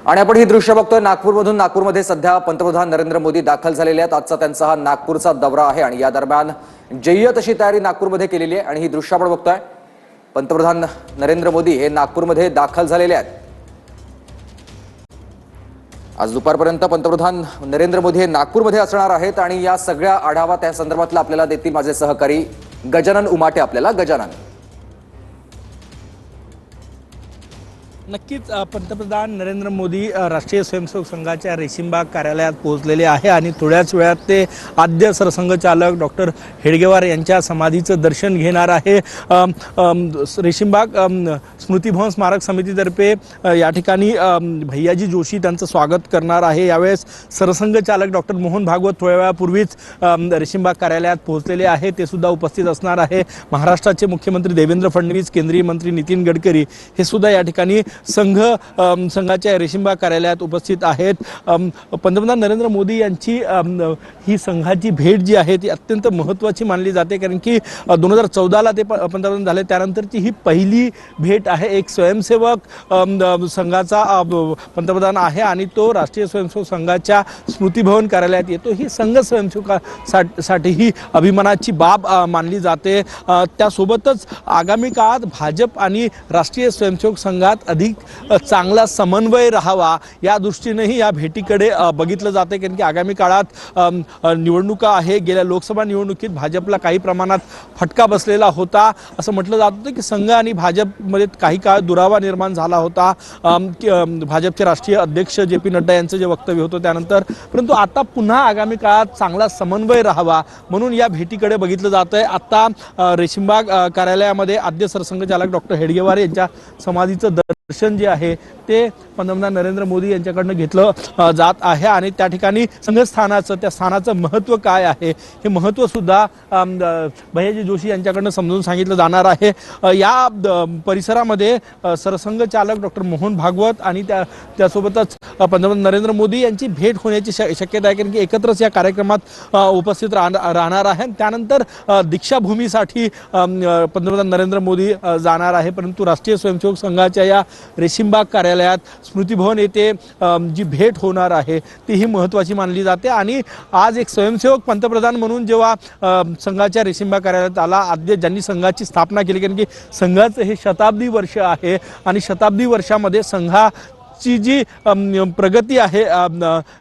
आणि आपण ही दृश्य बघतोय नागपूरमधून। नागपूरमध्ये सध्या पंतप्रधान नरेंद्र मोदी दाखल झालेले आहेत। आजचा त्यांचा हा नागपूरचा दौरा आहे आणि या दरम्यान जय्यत अशी तयारी नागपूरमध्ये केलेली आहे आणि ही दृश्य आपण बघतोय। पंतप्रधान नरेंद्र मोदी हे नागपूरमध्ये दाखल झालेले आहेत। आज दुपारपर्यंत पंतप्रधान नरेंद्र मोदी हे नागपूरमध्ये असणार आहेत आणि या सगळ्या आढावा त्या संदर्भातला आपल्याला देतील माझे सहकारी गजानन उमाटे। आपल्याला गजानन, नक्कीच पंतप्रधान नरेंद्र मोदी राष्ट्रीय स्वयंसेवक संघाच्या रेशीमबाग कार्यालयात पोहोचलेले आहे आणि थोड्याच वेळात ते आद्य सरसंघचालक डॉक्टर हेडगेवार यांच्या समाधीचं दर्शन घेणार आहे। रेशीमबाग स्मृतिभवन स्मारक समितीतर्फे या ठिकाणी भैयाजी जोशी त्यांचं स्वागत करणार आहे। यावेळेस सरसंघचालक डॉक्टर मोहन भागवत थोड्या वेळापूर्वीच रेशीमबाग कार्यालयात पोहोचलेले आहे, ते सुद्धा उपस्थित असणार आहे। महाराष्ट्राचे मुख्यमंत्री देवेंद्र फडणवीस, केंद्रीय मंत्री नितीन गडकरी हे सुद्धा या ठिकाणी संघाच्या रेशीमबाग कार्यालयात उपस्थित आहेत। पंतप्रधान नरेंद्र मोदी यांची ही संघाची भेट जी आहे ती अत्यंत महत्त्वाची मानली जाते, कारण की 2014ला ते पंतप्रधान झाले त्यानंतरची ही पहिली भेट आहे। एक स्वयंसेवक संघाचा पंतप्रधान आहे आणि तो राष्ट्रीय स्वयंसेवक संघाच्या स्मृतिभवन कार्यालयात येतो। ही संघ स्वयंसेवकासाठी ही अभिमानाची बाब मानली जाते। त्यासोबतच आगामी काळात भाजप आणि राष्ट्रीय स्वयंसेवक संघात अधिक चांगला समन्वय राहावा या दृष्टीनेही या भेटीकडे बघितलं जाते, कारण की आगामी काळात निवडणुका आहे। गेल्या लोकसभा निवडणुकीत भाजपला काही प्रमाणात फटका बसलेला होता। असं म्हटलं जात होतं की संघ आणि भाजपमध्ये काही काळ दुरावा निर्माण झाला होता भाजपचे राष्ट्रीय अध्यक्ष जे.पी. नड्डा यांचं जे वक्तव्य होतं त्यानंतर, परंतु आता पुन्हा आगामी काळात चांगला समन्वय राहावा म्हणून या भेटीकडे बघितलं जात आहे। आता रेशीमबाग कार्यालयामध्ये आद्य सरसंघचालक डॉक्टर हेडगेवार यांच्या समाधीचं दर्शन जे आहे ते पंतप्रधान नरेंद्र मोदी यांच्याकडनं घेतलं जात आहे आणि त्या ठिकाणी संघस्थानाचं त्या स्थानाचं महत्त्व काय आहे हे महत्त्व सुद्धा भैयाजी जोशी यांच्याकडनं समजून सांगितलं जाणार आहे। या परिसरामध्ये सरसंघचालक डॉक्टर मोहन भागवत आणि त्यासोबतच पंतप्रधान नरेंद्र मोदी यांची भेट होण्याची शक्यता आहे, कारण की एकत्रच या कार्यक्रमात उपस्थित राहणार आहे। त्यानंतर दीक्षाभूमीसाठी पंतप्रधान नरेंद्र मोदी जाणार आहे, परंतु राष्ट्रीय स्वयंसेवक संघाच्या या रेशीमबाग कार्यालयात स्मृतिभवन येथे जी भेट होणार आहे ती ही महत्त्वाची मानली जाते। आणि आज एक स्वयंसेवक पंतप्रधान म्हणून जेव्हा संघाच्या रेशीमबाग कार्यालयात आला, आद्य ज्यांनी संघाची स्थापना केली, कारण की संघाचं हे शताब्दी वर्ष आहे आणि शताब्दी वर्षामध्ये संघाची जी प्रगती आहे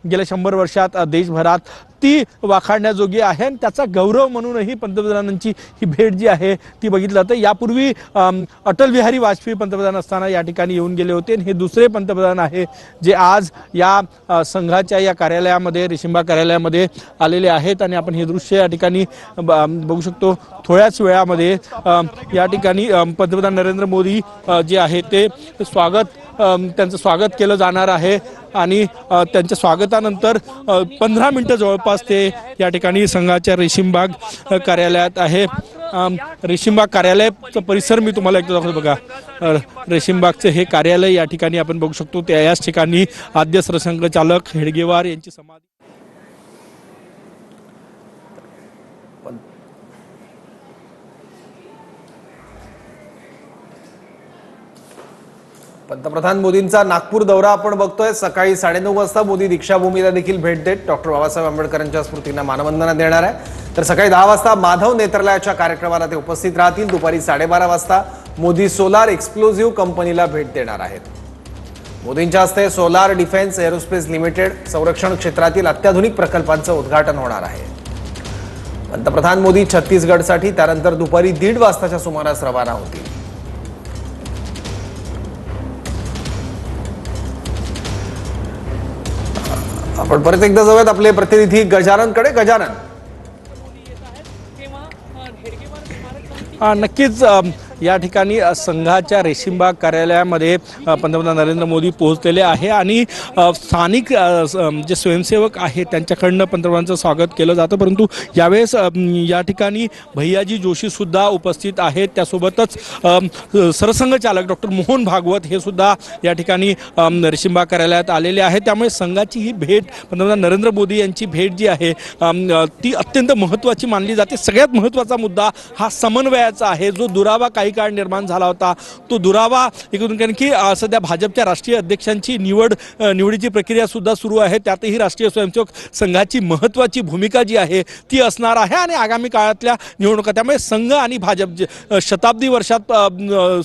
गेल्या 100 वर्षात देशभरात ती वाखाणण्याजोगी आहे आणि त्याचा गौरव म्हणूनही पंतप्रधानांची ही भेट जी आहे ती बघितली जाते। यापूर्वी अटल बिहारी वाजपेयी पंतप्रधान असताना या ठिकाणी येऊन गेले होते आणि हे दुसरे पंतप्रधान आहे जे आज या संघाच्या या कार्यालयामध्ये रेशीमबाग कार्यालयामध्ये आलेले आहेत आणि आपण हे दृश्य या ठिकाणी बघू शकतो। थोड्याच वेळामध्ये या ठिकाणी पंतप्रधान नरेंद्र मोदी जे आहे ते त्यांचं स्वागत केलं जाणार आहे आणि त्यांच्या स्वागतानंतर 15 मिनिटं जवळपास ते या ठिकाणी संघाच्या रेशीमबाग कार्यालयात आहे। रेशीमबाग कार्यालयाचं परिसर मी तुम्हाला एकदा दाखवतो बघा। रेशीमबागचं हे कार्यालय या ठिकाणी आपण बघू शकतो। याच ठिकाणी आद्य सरसंघचालक हेडगेवार यांची समाधी। पंतप्रधान मोदींचा नागपूर दौरा आपण बघतोय। सकाळी 9:30 वाजता मोदी दीक्षाभूमीला देखील भेट देत डॉक्टर बाबासाहेब आंबेडकरांच्या स्मृतींना मानवंदना देणार आहे। तर सकाळी 10 वाजता माधव नेत्रालयाच्या कार्यक्रमाला ते उपस्थित राहतील। दुपारी 12:30 वाजता मोदी सोलार एक्सप्लोझिव्ह कंपनीला भेट देणार आहेत। मोदींच्या हस्ते सोलार डिफेन्स एरोस्पेस लिमिटेड संरक्षण क्षेत्रातील अत्याधुनिक प्रकल्पांचं उद्घाटन होणार आहे। पंतप्रधान मोदी छत्तीसगडसाठी त्यानंतर दुपारी 1:30 वाजताच्या सुमारास रवाना होतील। आपण परत एकदा जाऊयात आपले प्रतिनिधी गजाननकडे। गजानन, नक्कीच या ठिकाणी संघाच्या रेशीमबाग कार्यालयामध्ये पंतप्रधान नरेंद्र मोदी पोहोचलेले आहे आणि स्थानिक जे स्वयंसेवक आहेत त्यांच्याकडनं पंतप्रधानांचं स्वागत केलं जातं, परंतु यावेळेस या ठिकाणी भैयाजी जोशी सुद्धा उपस्थित आहेत। त्यासोबतच सरसंघचालक डॉक्टर मोहन भागवत हे सुद्धा या ठिकाणी रेशीमबाग कार्यालयात आलेले आहेत। त्यामुळे संघाची ही भेट, पंतप्रधान नरेंद्र मोदी यांची भेट जी आहे ती अत्यंत महत्त्वाची मानली जाते। सगळ्यात महत्त्वाचा मुद्दा हा समन्वयाचा आहे, जो दुरावा काही काळ निर्माण झाला होता तो दुरावा एकूण, कारण की सध्या भाजपच्या राष्ट्रीय अध्यक्षांची निवडीची प्रक्रिया सुद्धा सुरू आहे. त्यातही राष्ट्रीय स्वयंसेवक संघाची महत्त्वाची भूमिका जी आहे ती असणार आहे आणि आगामी काळातल्या निवडणुका, त्यामुळे संघ आणि भाजप शताब्दी वर्षात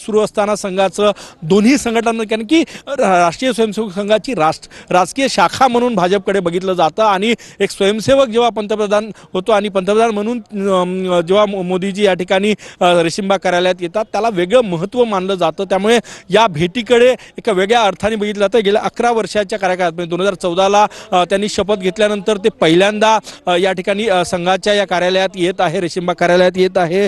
सुरू असताना संघाचं दोन्ही संघटनांमध्ये, कारण की राष्ट्रीय स्वयंसेवक संघाची राजकीय शाखा म्हणून भाजपकडे बघितलं जातं आणि एक स्वयंसेवक जेव्हा पंतप्रधान होतो आणि पंतप्रधान म्हणून जेव्हा मोदीजी या ठिकाणी रेशीमबाग कार्यालयात येतात त्याला वेगळं महत्त्व मानलं जातं. त्यामुळे या भेटीकडे एका वेगळ्या अर्थाने बघितलं जातं. गेल्या 11 वर्षाच्या कार्यकाळात म्हणजे 2014ला त्यांनी शपथ घेतल्यानंतर ते पहिल्यांदा या ठिकाणी संघाच्या या कार्यालयात येत आहे, रेशीमबाग कार्यालयात येत आहे.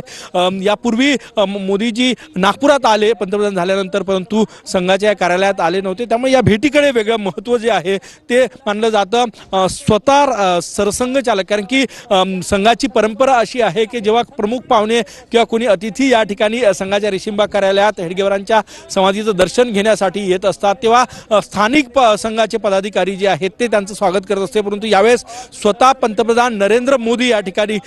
यापूर्वी मोदीजी नागपुरात आले पंतप्रधान झाल्यानंतर, परंतु संघाच्या या कार्यालयात आले नव्हते. त्यामुळे या भेटीकडे वेगळं महत्त्व जे आहे ते मानलं जातं. स्वतः सरसंघचालक, कारण की संघाची परंपरा अशी आहे की जेव्हा प्रमुख पाहुणे किंवा कोणी अतिथी या ठिकाणी संघाच्या रेशीमबाग कार्यालयात हेडगेवारांच्या समाधीचं दर्शन घेण्यासाठी येत असतात तेव्हा स्थानिक संघाचे पदाधिकारी जे आहेत ते त्यांचं स्वागत करत असते. परंतु यावेळेस स्वतः पंतप्रधान नरेंद्र मोदी या ठिकाणी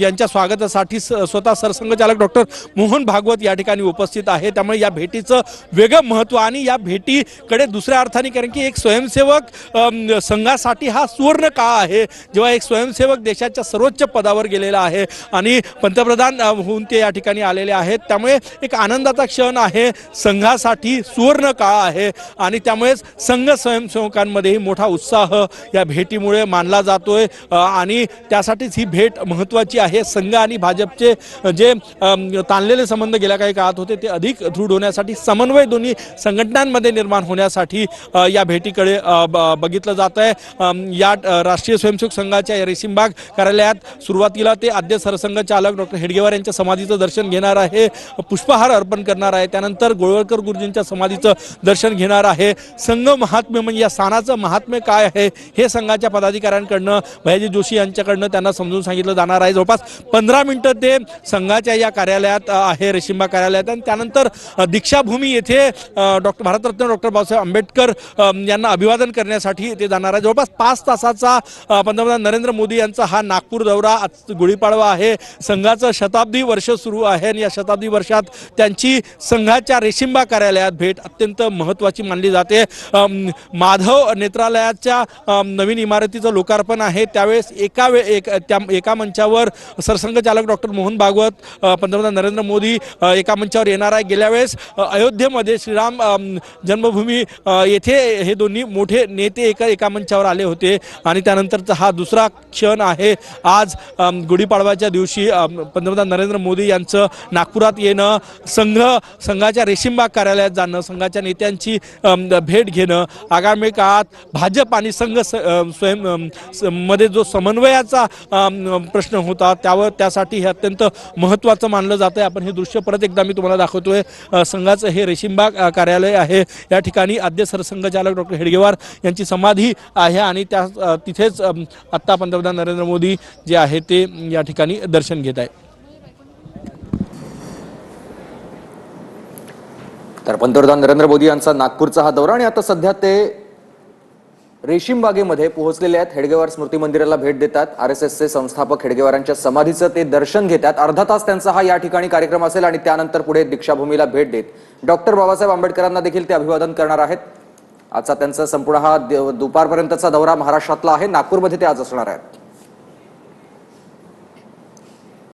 यांच्या स्वागतासाठी स्वतः सरसंघचालक डॉक्टर मोहन भागवत या ठिकाणी उपस्थित आहे. त्यामुळे या भेटीचं वेगळं महत्त्व आणि या भेटीकडे दुसऱ्या अर्थाने, कारण की एक स्वयंसेवक संघासाठी हा सुवर्ण काळ आहे जेव्हा एक स्वयंसेवक देशाच्या सर्वोच्च पदावर गेलेला आहे आणि पंतप्रधान होऊन ते या ठिकाणी आलेले आहेत. त्यामुळे एक आनंदाचा क्षण आहे, संघासाठी सुवर्ण काळ आहे आणि त्यामुळेच संघ स्वयंसेवकांमध्येही मोठा उत्साह या भेटीमुळे मानला जातोय आणि त्यासाठीच ही भेट महत्त्वाची आहे. संघ आणि भाजपचे जे ताणलेले संबंध गेल्या काही काळात होते ते अधिक दृढ होण्यासाठी, समन्वय दोन्ही संघटनांमध्ये निर्माण होण्यासाठी या भेटीकडे बघितलं जात आहे. या राष्ट्रीय स्वयंसेवक संघाच्या या रेशीमबाग कार्यालयात सुरुवातीला ते आद्य सरसंघचालक डॉक्टर हेडगेवार यांच्या समाधीचं दर्शन घेणार आहे, पुष्पहार अर्पण करणार आहे. त्यानंतर गोळवळकर गुरुजींच्या समाधीचं दर्शन घेणार आहे. संघ महात्म्य म्हणजे या स्थानाचं महात्म्य काय आहे हे संघाच्या पदाधिकाऱ्यांकडनं भैयाजी जोशी यांच्याकडनं त्यांना समजून सांगितलं जाणार आहे. जवळपास 15 मिनिटं ते संघाच्या या कार्यालयात आहे, रेशीमबाग कार्यालयात, आणि त्यानंतर दीक्षाभूमी येथे भारतरत्न डॉक्टर बाबासाहेब आंबेडकर यांना अभिवादन करण्यासाठी ते जाणार आहे. जवळपास 5 तासाचा पंतप्रधान नरेंद्र मोदी यांचा हा नागपूर दौरा, गुढीपाडवा आहे, संघाचं शताब्दी वर्ष सुरू आहे आणि या शताब्दी वर्षात त्यांची संघाच्या रेशीमबाग कार्यालयात भेट अत्यंत महत्त्वाची मानली जाते. माधव नेत्रालयाच्या नवीन इमारतीचं लोकार्पण आहे त्यावेळेस एका मंचावर सरसंघचालक डॉक्टर मोहन भागवत, पंतप्रधान नरेंद्र मोदी एका मंचावर येणार आहे. गेल्या वेळेस अयोध्येमध्ये श्रीराम जन्मभूमी येथे हे दोन्ही मोठे नेते एका मंचावर आले होते आणि त्यानंतरचा हा दुसरा क्षण आहे. आज गुढीपाडव्याच्या दिवशी पंतप्रधान नरेंद्र मोदी यांचं नागपुरात येणं, संघाच्या रेशीमबाग कार्यालयात जाणं, संघाच्या नेत्यांची भेट घेणं, आगामी काळात भाजप आणि संघ मध्ये जो समन्वयाचा प्रश्न होता त्यासाठी हे अत्यंत महत्त्वाचं मानलं जातं आहे. आपण हे दृश्य परत एकदा मी तुम्हाला दाखवतोय. संघाचं हे रेशीमबाग कार्यालय आहे. या ठिकाणी आद्य सरसंघचालक डॉक्टर हेडगेवार यांची समाधी आहे आणि तिथेच आत्ता पंतप्रधान नरेंद्र मोदी जे आहे ते या ठिकाणी दर्शन घेत आहे. तर पंतप्रधान नरेंद्र मोदी यांचा नागपूरचा हा दौरा आणि आता सध्या ते रेशीमबागेमध्ये पोहोचलेले आहेत. हेडगेवार स्मृती मंदिराला भेट देतात. RSSचे संस्थापक हेडगेवारांच्या समाधीचं ते दर्शन घेतात. अर्धा तास त्यांचा हा या ठिकाणी कार्यक्रम असेल आणि त्यानंतर पुढे दीक्षाभूमीला भेट देत डॉक्टर बाबासाहेब आंबेडकरांना देखील ते अभिवादन करणार आहेत. आजचा त्यांचा संपूर्ण हा दुपारपर्यंतचा दौरा महाराष्ट्रातला आहे. नागपूरमध्ये ते आज असणार आहेत.